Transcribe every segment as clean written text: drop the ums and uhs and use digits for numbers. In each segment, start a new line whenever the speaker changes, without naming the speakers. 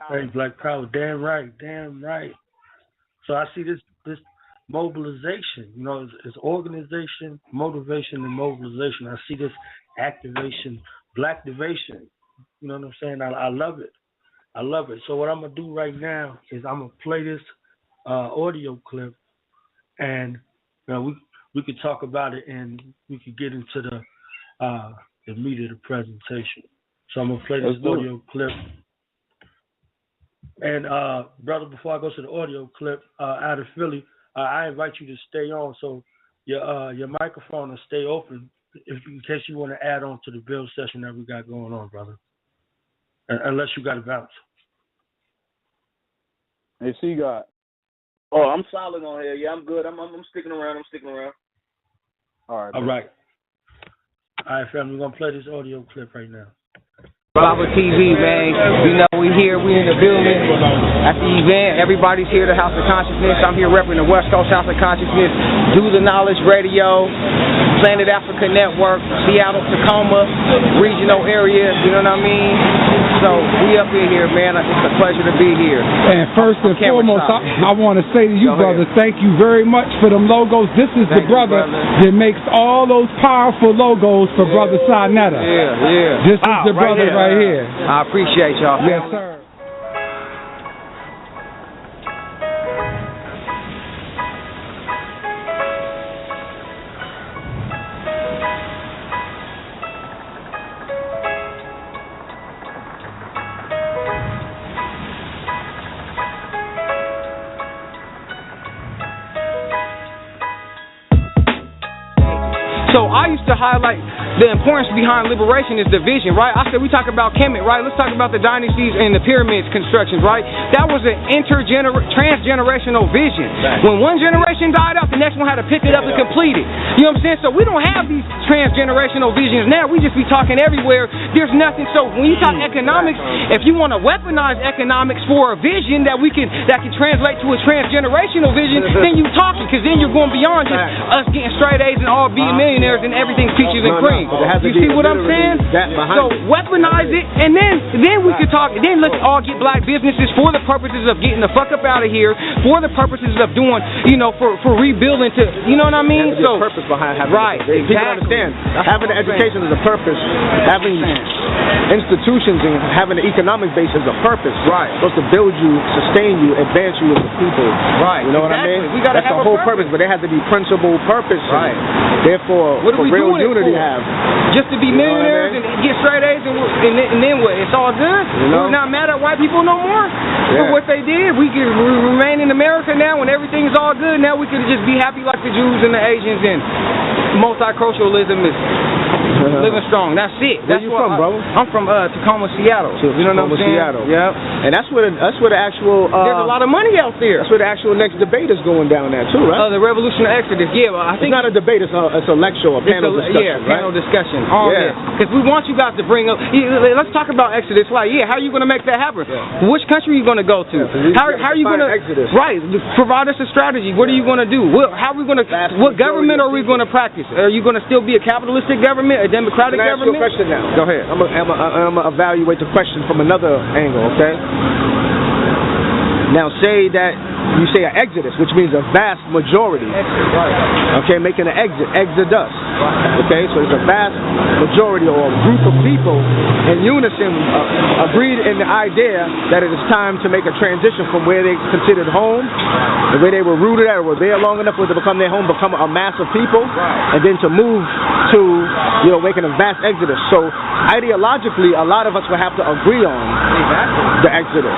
Hey, Black Power, damn right, damn right. So I see this mobilization, it's organization, motivation, and mobilization. I see this activation, blacktivation. You know what I'm saying? I love it. I love it. So what I'm gonna do right now is I'm gonna play this audio clip, and we could talk about it, and we could get into the meat of the presentation. So I'm gonna play this audio clip. And brother, before I go to the audio clip, out of Philly, I invite you to stay on, so your microphone will stay open in case you want to add on to the build session that we got going on, brother. Unless you got to bounce.
Hey, C God.
Oh, I'm solid on here. Yeah, I'm good. I'm sticking around.
All right.
All right. All right, family. We're gonna play this audio clip right now.
Baba TV, man. You know we here, we in the building. At the event, everybody's here, the House of Consciousness. I'm here representing the West Coast House of Consciousness, Do the Knowledge Radio, Planet Africa Network, Seattle, Tacoma, regional area, you know what I mean? So we up in here, man. It's a pleasure to be here.
And first and foremost, I want to say to you, brother, thank you very much for them logos. This is the brother that makes all those powerful logos for Brother Sinetta.
Yeah.
This is the brother right here.
I appreciate y'all.
Yes, sir.
So I used to highlight the importance behind liberation is the vision, right? I said we talk about Kemet, right? Let's talk about the dynasties and the pyramids constructions, right? That was an transgenerational vision. When one generation died out, the next one had to pick it up and complete it. You know what I'm saying? So we don't have these transgenerational visions now. We just be talking everywhere. There's nothing. So when you talk economics, if you want to weaponize economics for a vision that can translate to a transgenerational vision, then you talking, because then you're going beyond just us getting straight A's and all being millionaires and everything's peaches and cream. You see what I'm saying? So weaponize it, and then we could talk. Then let's all get black businesses for the purposes of getting the fuck up out of here, for the purposes of doing, for rebuilding. To what I mean?
So purpose behind having
exactly.
People understand having the education is a purpose. Having institutions and having the economic base is a purpose.
Right.
It's supposed to build you, sustain you, advance you as a people.
Right.
You know what I mean? That's the whole purpose, but there has to be principle, purpose.
Right.
Therefore,
what are we
real
doing
unity
it for?
have.
Just to be millionaires and get straight A's and then what? It's all good? We're not mad at white people no more for what they did. We remain in America now when everything's all good. Now we could just be happy like the Jews and the Asians, and multiculturalism is living strong. That's it.
Where you from, bro?
I'm from Tacoma, Seattle. You know what I'm saying?
Seattle.
Yeah.
And that's where the actual
there's a lot of money out there.
That's where the actual next debate is going down there too, right?
The Revolution of Exodus. Yeah, well, I think
it's not a debate. It's a lecture, a panel discussion.
Yeah, panel discussion. All this, because we want you guys to bring up. Let's talk about Exodus. Like, how are you going to make that happen? Yeah. Which country are you going to go to? How are you going to
Exodus?
Right? Provide us a strategy. What are you going to do? How are we going to? What government are we going to practice? Are you going to still be a capitalistic government, a democratic government?
Ask you a question now.
Go ahead.
I'm gonna evaluate the question from another angle. Okay. Now, say that you say an exodus, which means a vast majority. Okay, making an exodus. Okay, so it's a vast majority or a group of people in unison agreed in the idea that it is time to make a transition from where they considered home, the way they were rooted at, or were there long enough for it to become their home, become a mass of people, and then to move to making a vast exodus. So ideologically, a lot of us will have to agree on the exodus.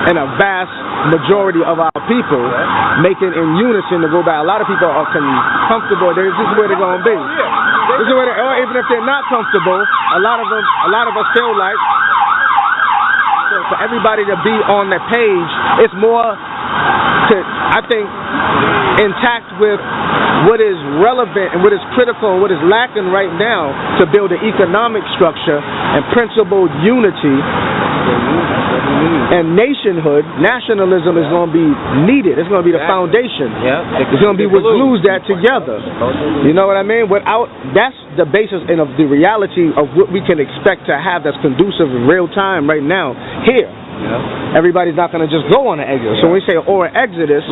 And a vast majority of our people making in unison to go back. A lot of people are comfortable. This is where they're going to be. This is where or even if they're not comfortable, a lot of us feel like for everybody to be on the page, it's more I think intact with what is relevant and what is critical and what is lacking right now to build an economic structure and principled unity. And nationhood, nationalism is going to be needed. It's going to be the foundation. It's going to be what glues that together. You know what I mean? That's the basis and of the reality of what we can expect to have that's conducive in real time right now here. everybody's not going to just go on an exodus. So when we say or exodus,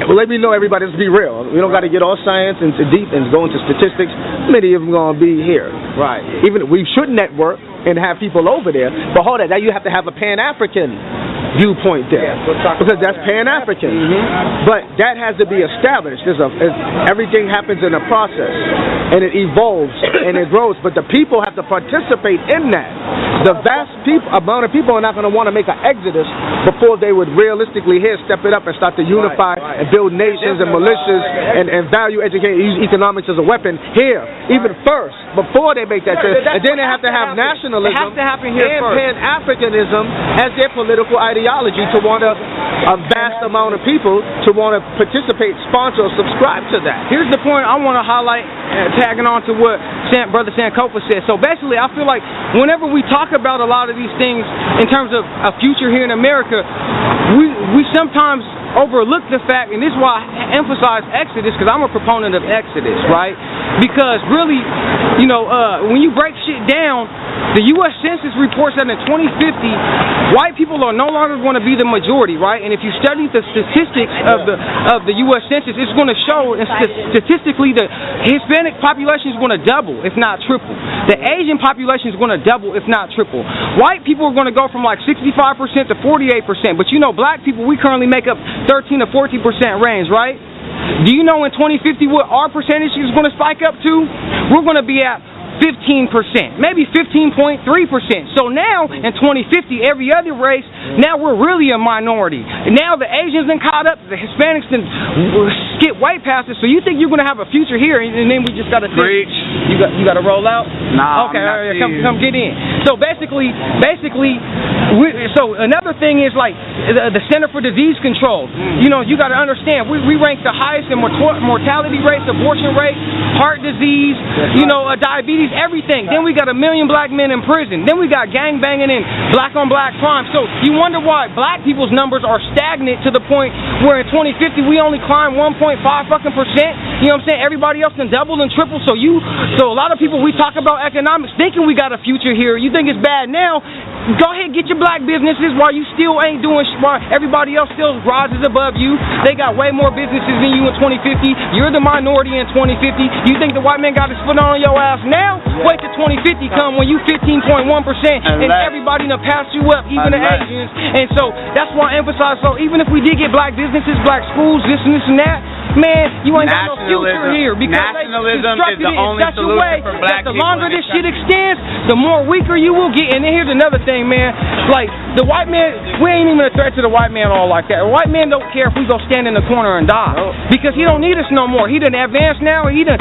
well, let me know everybody, let's be real. We don't got to get all science into deep and go into statistics. Many of them going to be here.
Right.
Even we should network and have people over there. But hold on, now you have to have a Pan-African viewpoint there, because that's Pan-African. But that has to be established. Everything happens in a process, and it evolves and it grows. But the people have to participate in that. The vast amount of people are not going to want to make an exodus before they would realistically step it up and start to unify and build nations and militias and value education, use economics as a weapon here, even first, before they make that choice. And then they have to have nationalism and Pan-Africanism as their political ideology to want a vast amount of people to want to participate, sponsor, or subscribe to that.
Here's the point I want to highlight, tagging on to what Brother Sankofa said. So basically, I feel like whenever we talk about a lot of these things in terms of a future here in America, we sometimes overlook the fact, and this is why I emphasize Exodus, because I'm a proponent of Exodus, right? Because really, when you break shit down, the U.S. Census reports that in 2050, white people are no longer going to be the majority, right? And if you study the statistics of the U.S. Census, it's going to show, statistically, the Hispanic population is going to double, if not triple. The Asian population is going to double, if not triple. White people are going to go from like 65% to 48%. But black people, we currently make up 13 to 14% range, right? Do you know in 2050 what our percentage is going to spike up to? We're going to be at 15%, maybe 15.3%. So now, in 2050, every other race, now we're really a minority. Now the Asians done caught up, the Hispanics done skip way past it. So you think you're going to have a future here, and then we just got to think, you got to roll out?
Nah,
okay, all right, come get in. So basically, so another thing is like the Center for Disease Control. You got to understand, we rank the highest in mortality rates, abortion rate, heart disease, diabetes, everything. Then we got 1 million black men in prison. Then we got gang banging and black on black crime. So you wonder why black people's numbers are stagnant to the point where in 2050 we only climb 1.5%. You know what I'm saying? Everybody else can double and triple. So a lot of people, we talk about economics thinking we got a future here. You think it's bad now? Go ahead, get your black businesses while you still ain't doing while everybody else still rises above you. They got way more businesses than you in 2050. You're the minority in 2050. You think the white man got his foot on your ass now? Wait till 2050 come when you 15.1% and everybody done pass you up, even the Asians. And so that's why I emphasize, so even if we did get black businesses, black schools, this and that, man, you ain't got no future here, because
nationalism is the only solution for black people.
The longer this shit extends, the more weaker you will get. And then here's another thing, man. Like, the white man, we ain't even a threat to the white man all like that. The white man don't care if we go stand in the corner and die, because he don't need us no more. He done advanced now. He done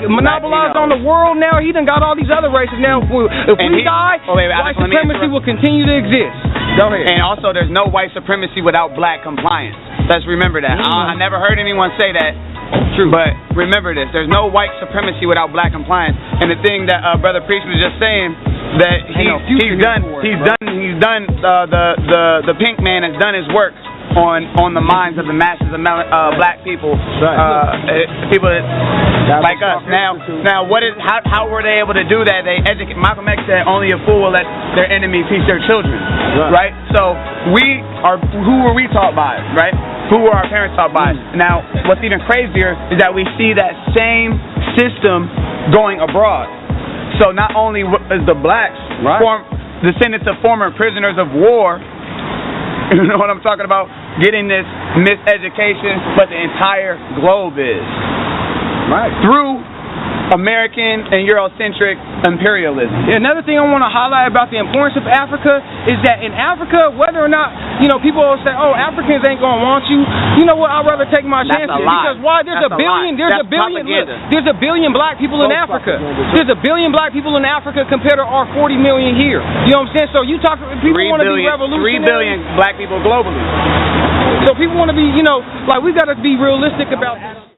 monopolized on the world now. He done got all these other races now. If we die, white supremacy will continue to exist. Go ahead.
And also, there's no white supremacy without black compliance. Let's remember that. I never heard anyone say that. True. But remember this: there's no white supremacy without black compliance. And the thing that Brother Priest was just saying, that he's done. The pink man has done his work on the minds of the masses of black people, people like us. Now, how were they able to do that? They educate. Malcolm X said, "Only a fool will let their enemy teach their children." Right. So who were we taught by? Right. Who were our parents taught by? Now, what's even crazier is that we see that same system going abroad. So not only is the blacks descendants of former prisoners of war, you know what I'm talking about, getting this miseducation, but the entire globe is. Right. Through American and Eurocentric imperialism.
Another thing I want to highlight about the importance of Africa is that in Africa, whether or not, people will say, oh, Africans ain't going to want you. You know what? I'd rather take my chances. Because why? There's a billion black people in Africa. There's a billion black people in Africa compared to our 40 million here. You know what I'm saying? So you talk, people want to be revolutionary.
3 billion black people globally.
So people want to be, we got to be realistic about this.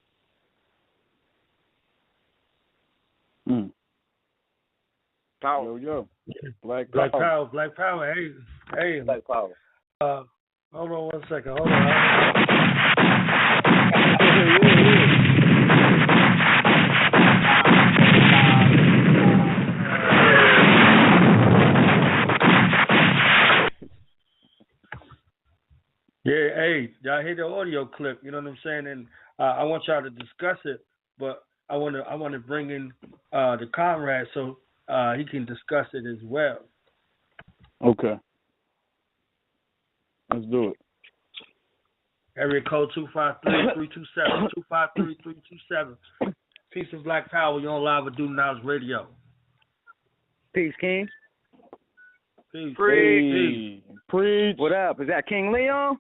Power. Yo. Black
power. Hey.
Black power.
Hold on 1 second. Hold on. Yeah, hey, y'all hear the audio clip, you know what I'm saying? And I want y'all to discuss it, but I want to bring in the comrade so he can discuss it as well.
Okay. Let's do it.
Area code 253-327, Peace and Black Power. You're on live with Do Now's Radio.
Peace, King.
Peace.
Preach. Preach.
What up? Is that King Leon?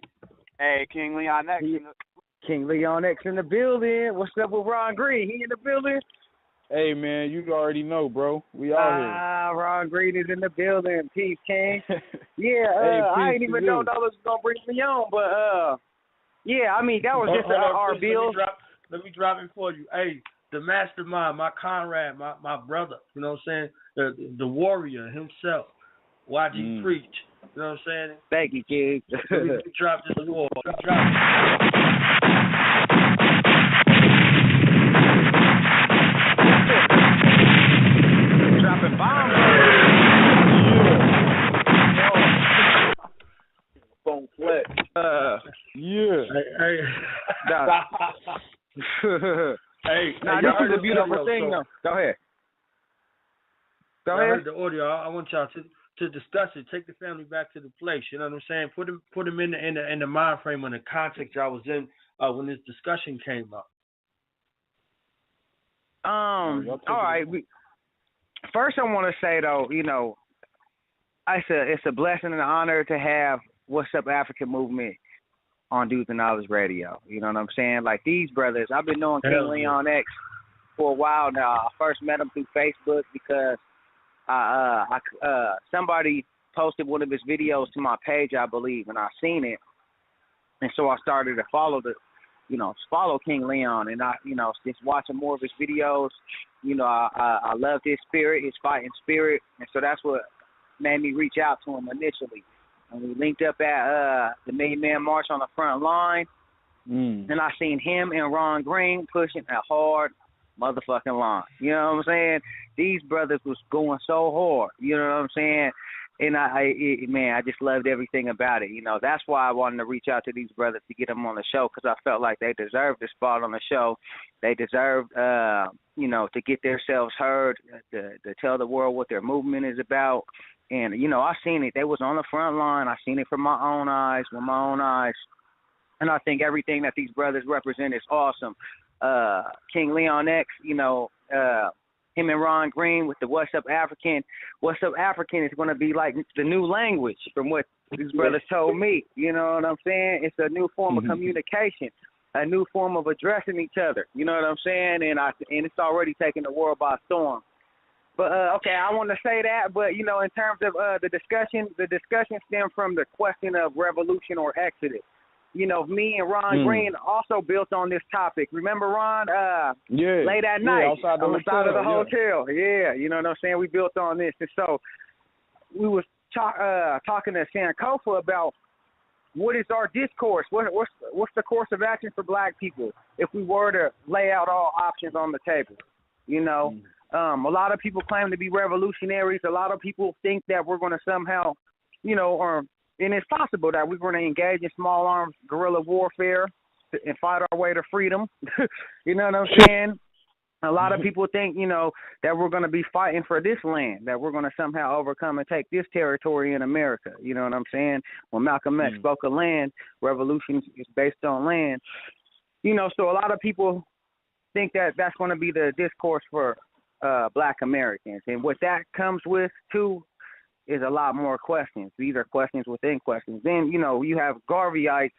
Hey, King Leon X.
King Leon X in the building. What's up with Ron Green? He in the building?
Hey, man, you already know, bro. We out here.
Ron Green is in the building. Peace, King. Yeah,
Hey,
I
peace
didn't
to
even
you.
know that was going to bring me on, but, yeah, I mean, that was just our bill.
Let me drop it for you. Hey, the mastermind, my comrade, my brother, you know what I'm saying? The warrior himself, YG Preach. You know what I'm saying?
Thank you, King.
Let me drop this for you.
Dropping bombs. Phone flex.
Yeah.
Hey. Hey.
Nah, this is a beautiful thing, though. Go ahead.
I heard the audio. I want y'all to discuss it. Take the family back to the place. You know what I'm saying? Put them in the mind frame and the context y'all was in when this discussion came up.
All right. First, I want to say though, you know, it's a blessing and an honor to have What's Up Africa movement on Dudes and Knowledge Radio. You know what I'm saying? Like these brothers, I've been knowing King Leon X for a while now. I first met him through Facebook because somebody posted one of his videos to my page, I believe, and I seen it, and so I started to follow King Leon, and I, just watching more of his videos. I loved his spirit, his fighting spirit, and so that's what made me reach out to him initially. And we linked up at the Million Man March on the front line, and I seen him and Ron Green pushing a hard motherfucking line. You know what I'm saying? These brothers was going so hard. You know what I'm saying? And I just loved everything about it. That's why I wanted to reach out to these brothers to get them on the show, because I felt like they deserved a spot on the show. They deserved, to get themselves heard, to tell the world what their movement is about. And, I seen it. They was on the front line. I seen it with my own eyes. And I think everything that these brothers represent is awesome. King Leon X, him and Ron Green with the What's Up African. What's Up African is going to be like the new language from what these brothers told me. You know what I'm saying? It's a new form of communication, a new form of addressing each other. You know what I'm saying? And it's already taking the world by storm. But, okay, I want to say that. But, in terms of the discussion stemmed from the question of revolution or exodus. Me and Ron Green also built on this topic. Remember, Ron? Late at night on the side of the hotel. Yeah, you know what I'm saying? We built on this. And so we was talking to Sankofa about what is our discourse? What's the course of action for black people if we were to lay out all options on the table? A lot of people claim to be revolutionaries. A lot of people think that we're going to somehow, and it's possible that we're going to engage in small arms guerrilla warfare and fight our way to freedom. You know what I'm saying? A lot of people think, that we're going to be fighting for this land, that we're going to somehow overcome and take this territory in America. You know what I'm saying? When Malcolm X spoke of land, revolution is based on land. So a lot of people think that that's going to be the discourse for black Americans. And what that comes with, too, is a lot more questions. These are questions within questions. Then, you have Garveyites,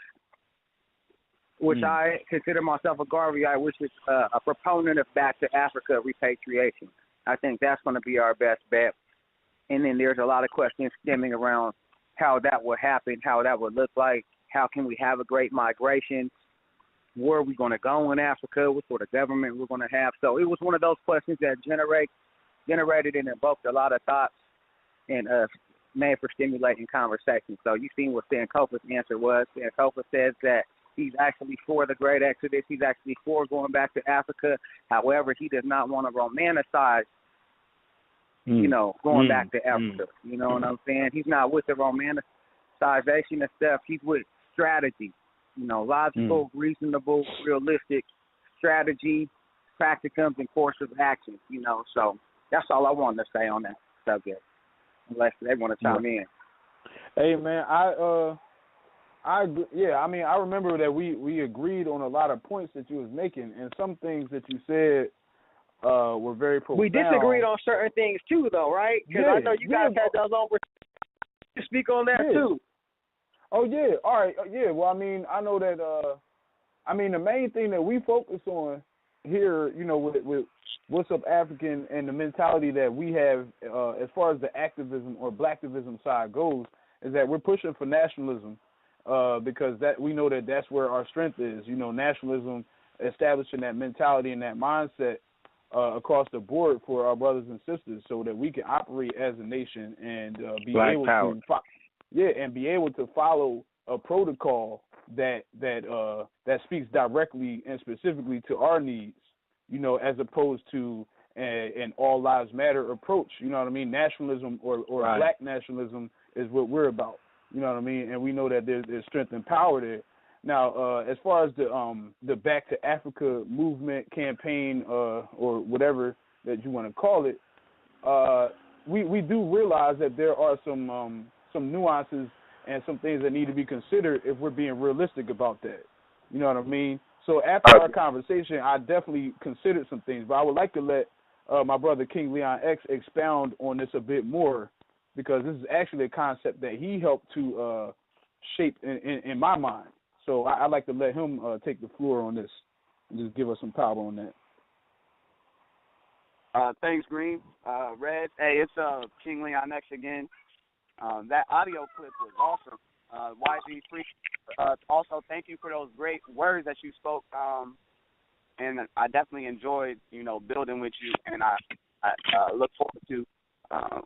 which I consider myself a Garveyite, which is a proponent of back to Africa repatriation. I think that's going to be our best bet. And then there's a lot of questions stemming around how that would happen, how that would look like, how can we have a great migration, where are we going to go in Africa, what sort of government we're going to have. So it was one of those questions that generated and invoked a lot of thoughts and made for stimulating conversation. So you seen what Sankofa's answer was. Sankofa says that he's actually for the Great Exodus. He's actually for going back to Africa. However, he does not want to romanticize, going back to Africa. You know what I'm saying? He's not with the romanticization of stuff. He's with strategy. Logical, reasonable, realistic strategy, practicums, and course of action. So that's all I wanted to say on that subject. Unless they want to chime in.
Hey man, I agree. Yeah, I mean, I remember that we agreed on a lot of points that you was making, and some things that you said were very profound.
We disagreed on certain things too, though, right? Because I know you guys had those over. You speak on that too.
Oh yeah, all right, yeah. Well, I mean, I know that. I mean, the main thing that we focus on here, with What's Up African and the mentality that we have as far as the activism or blacktivism side goes, is that we're pushing for nationalism because that we know that that's where our strength is. Nationalism, establishing that mentality and that mindset across the board for our brothers and sisters, so that we can operate as a nation and be
Black
able
power.
and be able to follow a protocol that speaks directly and specifically to our needs, as opposed to an all lives matter approach. You know what I mean? Nationalism or
right.
Black nationalism is what we're about. You know what I mean? And we know that there's strength and power there. Now, as far as the Back to Africa movement campaign or whatever that you want to call it, we do realize that there are some nuances and some things that need to be considered if we're being realistic about that. You know what I mean? So after our conversation, I definitely considered some things, but I would like to let my brother King Leon X expound on this a bit more, because this is actually a concept that he helped to shape in my mind. So I'd like to let him take the floor on this and just give us some power on that.
Thanks, Green. Red. Hey, it's King Leon X again. That audio clip was awesome. YG Free. Also, thank you for those great words that you spoke. And I definitely enjoyed, building with you. And I look forward to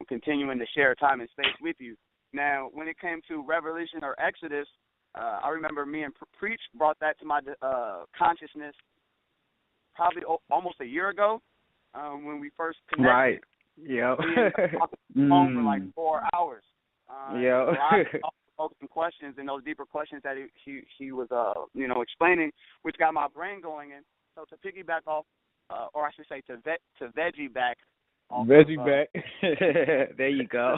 continuing to share time and space with you. Now, when it came to Revelation or Exodus, I remember me and Preach brought that to my consciousness probably almost a year ago when we first connected.
Right. Yep.
We on phone for like 4 hours.
Yeah.
Some questions, and those deeper questions that he was explaining, which got my brain going. And so to piggyback off, or I should say to veggie back.
Veggie back. There you go.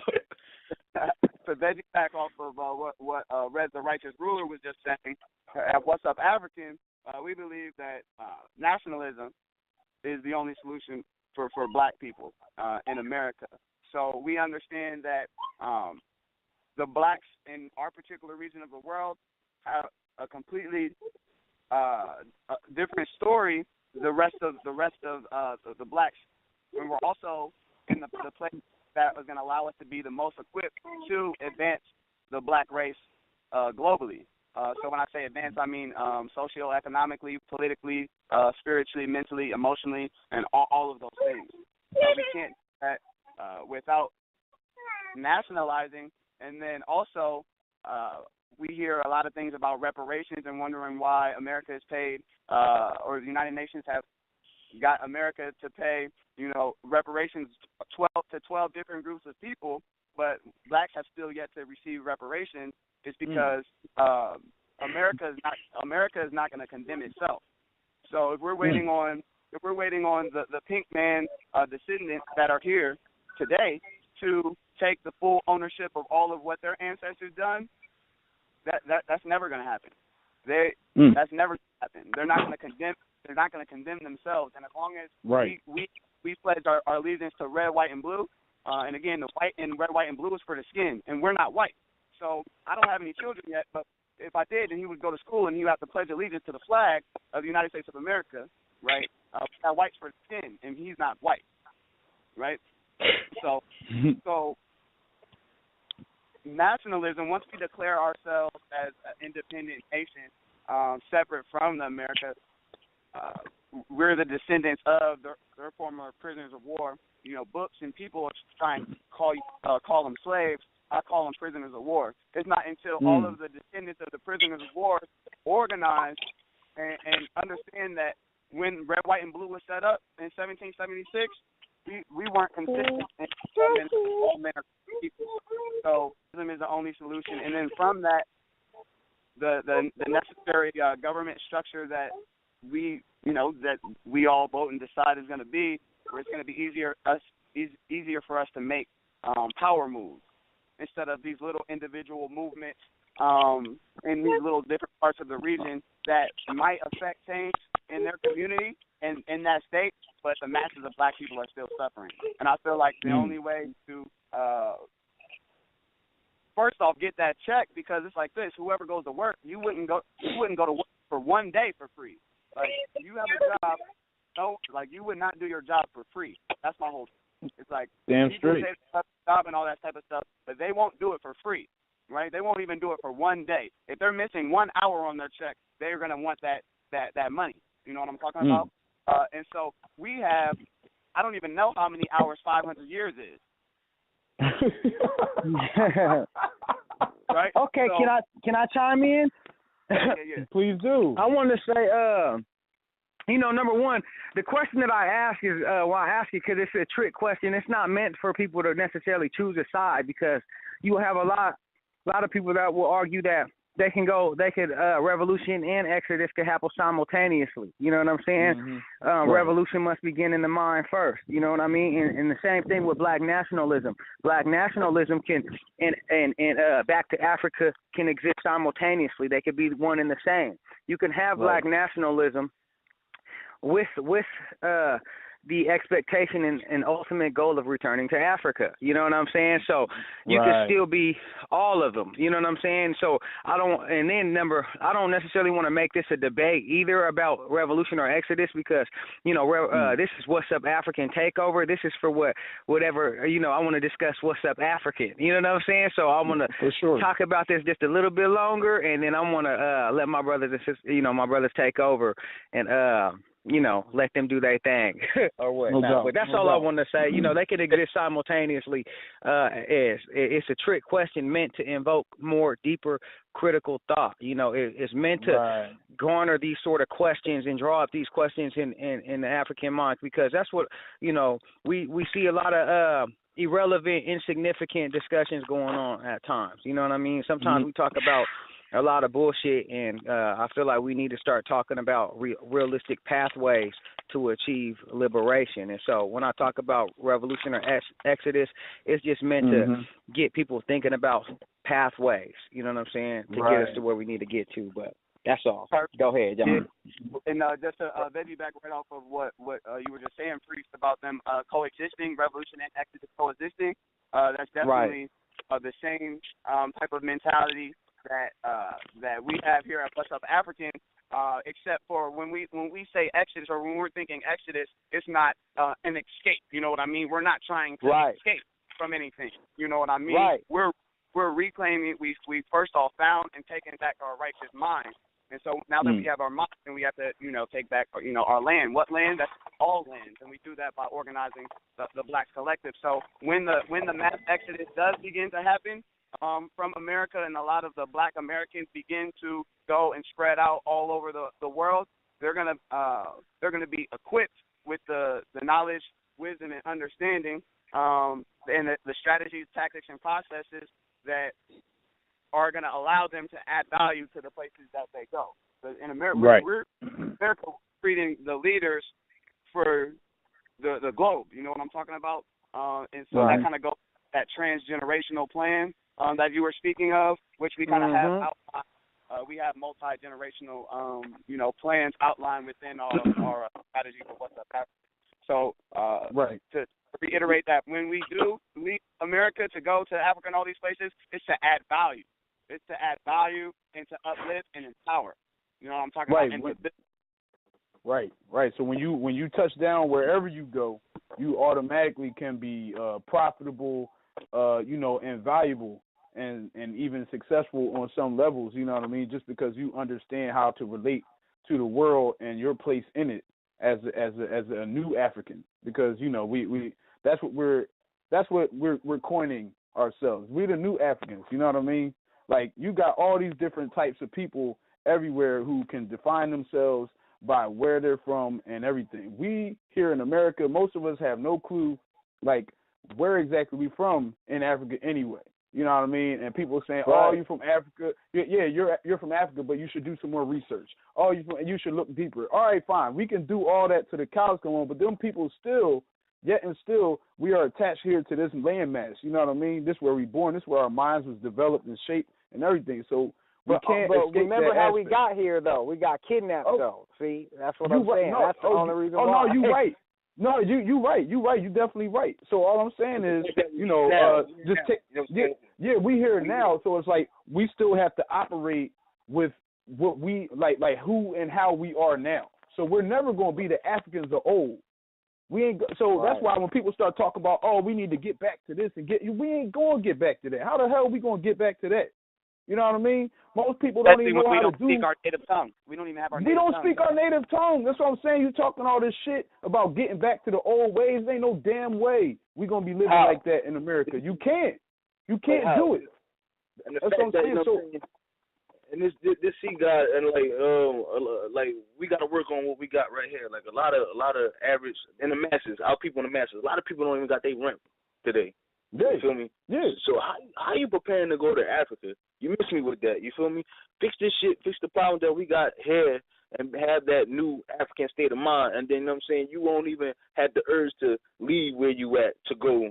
To veggie back off of what Red the Righteous Ruler was just saying. At What's Up African, we believe that nationalism is the only solution for Black people in America. So we understand that the Blacks in our particular region of the world have a completely different story. The rest of the Blacks, and we're also in the place that is going to allow us to be the most equipped to advance the Black race globally. So when I say advance, I mean socioeconomically, politically, spiritually, mentally, emotionally, and all of those things. So we can't do that without nationalizing. And then also, we hear a lot of things about reparations and wondering why America is paid, or the United Nations have got America to pay, reparations 12 different groups of people, but Blacks have still yet to receive reparations. It's because America is not going to condemn itself. So if we're waiting on the pink man descendants that are here today to take the full ownership of all of what their ancestors done, that's never going to happen. That's never going to happen. They're not going to condemn. They're not going to condemn themselves. And as long as we pledge our allegiance to red, white, and blue, and again, the white and red, white, and blue is for the skin, and we're not white. So I don't have any children yet, but if I did, then he would go to school and he would have to pledge allegiance to the flag of the United States of America, right? That white's for the skin, and he's not white, right? So nationalism, once we declare ourselves as an independent nation, separate from the America, we're the descendants of their former prisoners of war. Books and people are trying to call them slaves. I call them prisoners of war. It's not until all of the descendants of the prisoners of war organize and understand that when red, white, and blue was set up in 1776, we weren't consistent in all men are people. So racism is the only solution. And then from that, the necessary government structure that we all vote and decide is going to be, where it's going to be easier for us to make power moves instead of these little individual movements in these little different parts of the region that might affect change in their community and in that state, but the masses of black people are still suffering. And I feel like the only way to first off get that check, because it's like this: whoever goes to work, you wouldn't go to work for one day for free. Like, you have a job, you would not do your job for free. That's my whole thing. It's like,
damn straight.
Say job and all that type of stuff, but they won't do it for free, right? They won't even do it for one day. If they're missing 1 hour on their check, they're going to want that money. You know what I'm talking about? And so we have, I don't even know how many hours 500 years is. Right?
Okay,
so,
can I chime in?
Yeah.
Please do.
I want to say, number one, the question that I ask is, I ask you because it's a trick question. It's not meant for people to necessarily choose a side, because you will have a lot of people that will argue that revolution and exodus could happen simultaneously. You know what I'm saying?
Right.
Revolution must begin in the mind first. You know what I mean? And the same thing with black nationalism. Black nationalism can, and back to Africa, can exist simultaneously. They could be one and the same. You can have black nationalism with the expectation and ultimate goal of returning to Africa. You know what I'm saying? So you can still be all of them. You know what I'm saying? So I don't necessarily want to make this a debate either about revolution or exodus, because, this is What's Up African Takeover. This is for whatever, I want to discuss What's Up African. You know what I'm saying? So I want to talk about this just a little bit longer, and then I want to let my brothers and sisters, my brothers take over and, let them do their thing or whatnot. But that's all I want to say. They can exist simultaneously. It's a trick question meant to invoke more deeper critical thought. It's meant to garner these sort of questions and draw up these questions in the African mind, because that's what, we see a lot of irrelevant, insignificant discussions going on at times. You know what I mean? Sometimes we talk about a lot of bullshit, and I feel like we need to start talking about realistic pathways to achieve liberation. And so when I talk about revolution or exodus, it's just meant to get people thinking about pathways, you know what I'm saying, to get us to where we need to get to. But that's all. Go ahead, John.
And just to baby back right off of what you were just saying, Priest, about them coexisting, revolution and exodus coexisting, that's definitely the same type of mentality that we have here at What's Up African, except for when we say exodus, or when we're thinking exodus, it's not an escape. You know what I mean? We're not trying to escape from anything. You know what I mean? We're reclaiming. We first off found and taken back our righteous mind. And so now that we have our mind, and we have to take back our land. What land? That's all lands, and we do that by organizing the Black Collective. So when the mass exodus does begin to happen from America, and a lot of the Black Americans begin to go and spread out all over the world, they're gonna be equipped with the knowledge, wisdom, and understanding, and the strategies, tactics, and processes that are going to allow them to add value to the places that they go. But in America, we're treating the leaders for the globe. You know what I'm talking about? And so that kind of goes that transgenerational plan that you were speaking of, which we kind of have outlined. We have multi-generational, plans outlined within our strategy for What's Up Africa. So to reiterate that, when we do leave America to go to Africa and all these places, it's to add value. It's to add value and to uplift and empower. You know what I'm talking about?
Right. So when you touch down wherever you go, you automatically can be profitable, and valuable and even successful on some levels. You know what I mean? Just because you understand how to relate to the world and your place in it as a new African. Because we that's what we're coining ourselves. We're the new Africans. You know what I mean? Like, you got all these different types of people everywhere who can define themselves by where they're from and everything. We here in America, most of us have no clue, like, where exactly we're from in Africa anyway. You know what I mean? And people saying, "Oh, you're from Africa. Yeah, you're from Africa, but you should do some more research. Oh, you should look deeper." All right, fine. We can do all that to the cows come home, but them people still, yet and still, we are attached here to this landmass. You know what I mean? This is where we born. This is where our minds was developed and shaped and everything. So we can't escape
remember
that
how
aspect.
we got here, though. We got kidnapped, though. See, that's what I'm saying.
No,
that's the only reason why.
No, you right. No, you right. You right. You definitely right. So all I'm saying is, just take. Yeah, we here now. So it's like we still have to operate with what we like who and how we are now. So we're never going to be the Africans of old. We ain't. So that's why when people start talking about, oh, we need to get back to this and we ain't going to get back to that. How the hell are we going to get back to that? You know what I mean? Most people don't even know how to do.
We don't speak our native tongue. We don't even have our native tongue.
We don't speak our native tongue. That's what I'm saying. You talking all this shit about getting back to the old ways. There ain't no damn way we gonna be living like that in America. You can't. You can't do it.
And the
that's what I'm saying.
And this see God and like we got to work on what we got right here. Like a lot of average in the masses, our people in the masses. A lot of people don't even got their rent today.
Yeah.
You feel me?
Yeah.
So how you preparing to go to Africa? You miss me with that. You feel me? Fix this shit. Fix the problem that we got here, and have that new African state of mind. And then, you know what I'm saying, you won't even have the urge to leave where you at to go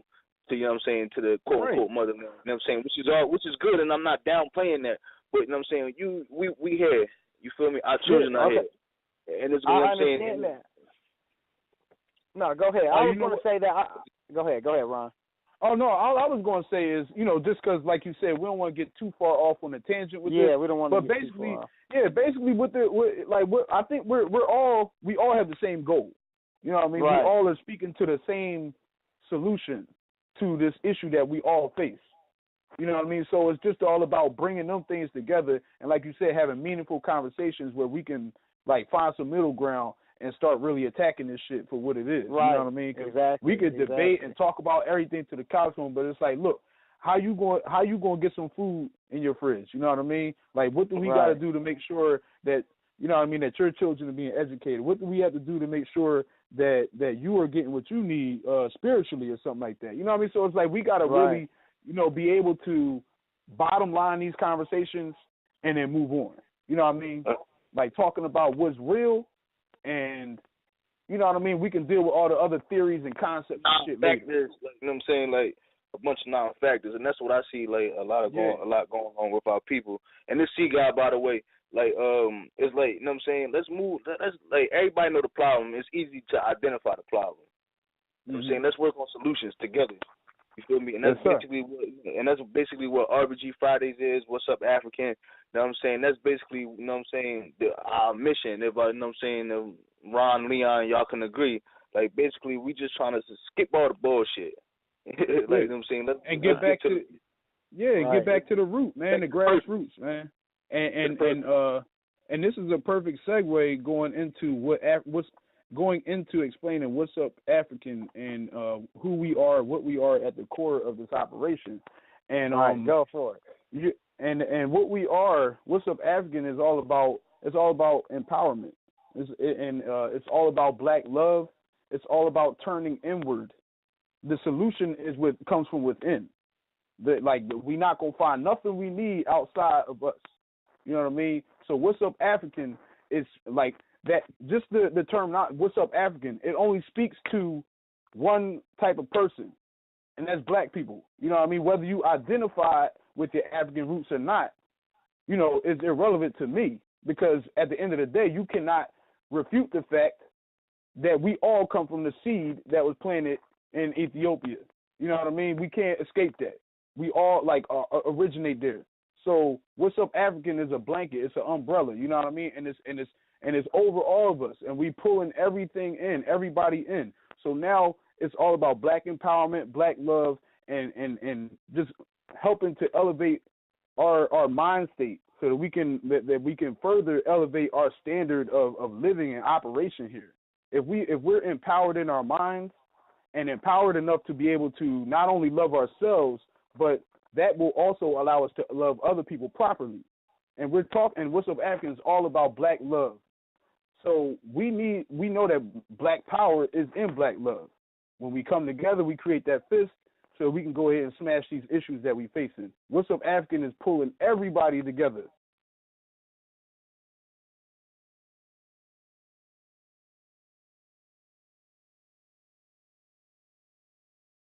to, you know what I'm saying, to the quote unquote motherland. You know what I'm saying? Which is good, and I'm not downplaying that. But you know what I'm saying, we here. You feel me? Our children are here. And it's what I'm saying.
I understand that. No, go ahead. I was going to say that. Go ahead, Ron.
Oh, no, all I was going to say is, just because, like you said, we don't want to get too far off on a tangent with this.
Yeah, we don't want to get too far off.
Yeah, basically, I think we all have the same goal. You know what I mean?
Right.
We all are speaking to the same solution to this issue that we all face. You know what I mean? So it's just all about bringing them things together and, like you said, having meaningful conversations where we can, find some middle ground and start really attacking this shit for what it is.
Right.
You know what I mean?
Exactly.
We could debate and talk about everything to the cows home, but it's like, look, how you going to get some food in your fridge? You know what I mean? Like, what do we got to do to make sure that, you know what I mean, that your children are being educated? What do we have to do to make sure that you are getting what you need spiritually or something like that? You know what I mean? So it's like we got to really, be able to bottom line these conversations and then move on. You know what I mean? Like talking about what's real. And, you know what I mean, we can deal with all the other theories and concepts and shit later.
Factors, you know what I'm saying, like a bunch of non-factors, and that's what I see, like a lot going on with our people. And this C guy, by the way, it's like, you know what I'm saying, let's move. Let's everybody know the problem. It's easy to identify the problem. You know what I'm saying? Let's work on solutions together. You feel me? And that's basically what RBG Fridays is. What's up, African? You know what I'm saying? That's basically, you know what I'm saying, our mission. If you know what I'm saying, Ron, Leon, y'all can agree. Like, basically, we just trying to skip all the bullshit. You know what I'm saying?
Get back to the root, man, the grassroots, man. And this is a perfect segue going into explaining what's up African and who we are, what we are at the core of this operation. And
go for it.
And what we are, what's up African is all about. It's all about empowerment. It's all about black love. It's all about turning inward. The solution comes from within. We not gonna find nothing we need outside of us. You know what I mean? So what's up African is like that. Just the term, not what's up African. It only speaks to one type of person, and that's black people. You know what I mean? Whether you identify with your African roots or not, is irrelevant to me, because at the end of the day, you cannot refute the fact that we all come from the seed that was planted in Ethiopia. You know what I mean? We can't escape that. We all originate there. So what's up African is a blanket. It's an umbrella. You know what I mean? And it's over all of us, and we pulling everything in, everybody in. So now it's all about black empowerment, black love, and just helping to elevate our mind state so that we can further elevate our standard of living and operation here. If we're empowered in our minds and empowered enough to be able to not only love ourselves, but that will also allow us to love other people properly. And what's up African is all about black love. So we know that black power is in black love. When we come together, we create that fist so we can go ahead and smash these issues that we facing. What's Up African is pulling everybody together